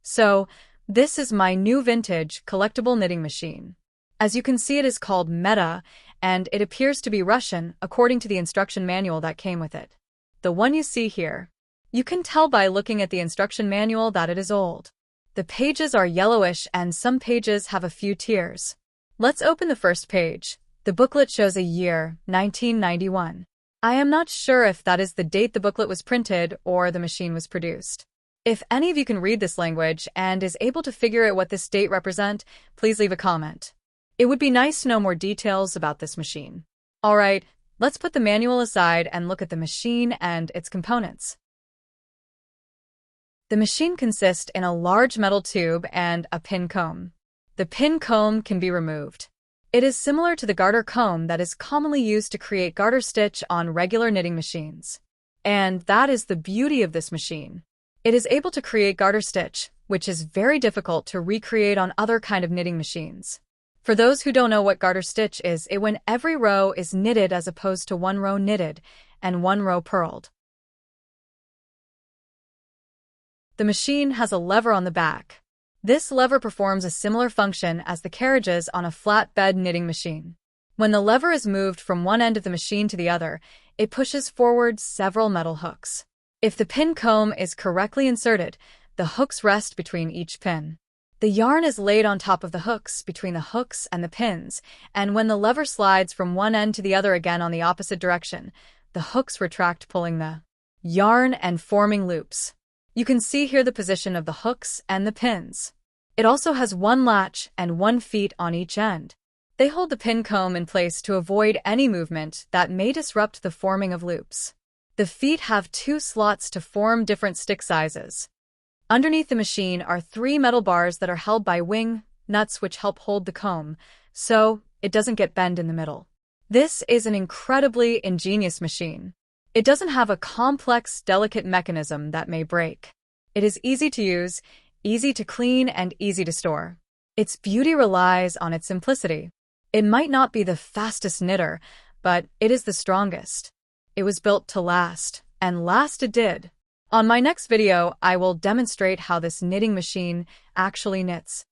So, this is my new vintage collectible knitting machine. As you can see, it is called Meda, and it appears to be Russian according to the instruction manual that came with it. The one you see here. You can tell by looking at the instruction manual that it is old. The pages are yellowish and some pages have a few tears. Let's open the first page. The booklet shows a year, 1991. I am not sure if that is the date the booklet was printed or the machine was produced. If any of you can read this language and is able to figure out what this date represents, please leave a comment. It would be nice to know more details about this machine. Alright, let's put the manual aside and look at the machine and its components. The machine consists in a large metal tube and a pin comb. The pin comb can be removed. It is similar to the garter comb that is commonly used to create garter stitch on regular knitting machines. And that is the beauty of this machine. It is able to create garter stitch, which is very difficult to recreate on other kind of knitting machines. For those who don't know what garter stitch is, it when every row is knitted as opposed to one row knitted and one row purled. The machine has a lever on the back. This lever performs a similar function as the carriages on a flatbed knitting machine. When the lever is moved from one end of the machine to the other, it pushes forward several metal hooks. If the pin comb is correctly inserted, the hooks rest between each pin. The yarn is laid on top of the hooks between the hooks and the pins, and when the lever slides from one end to the other again on the opposite direction, the hooks retract, pulling the yarn and forming loops. You can see here the position of the hooks and the pins. It also has one latch and 1 feet on each end. They hold the pin comb in place to avoid any movement that may disrupt the forming of loops. The feet have 2 slots to form different stick sizes. Underneath the machine are 3 metal bars that are held by wing nuts which help hold the comb, so it doesn't get bent in the middle. This is an incredibly ingenious machine. It doesn't have a complex, delicate mechanism that may break. It is easy to use, easy to clean, and easy to store. Its beauty relies on its simplicity. It might not be the fastest knitter, but it is the strongest. It was built to last, and last it did. On my next video, I will demonstrate how this knitting machine actually knits.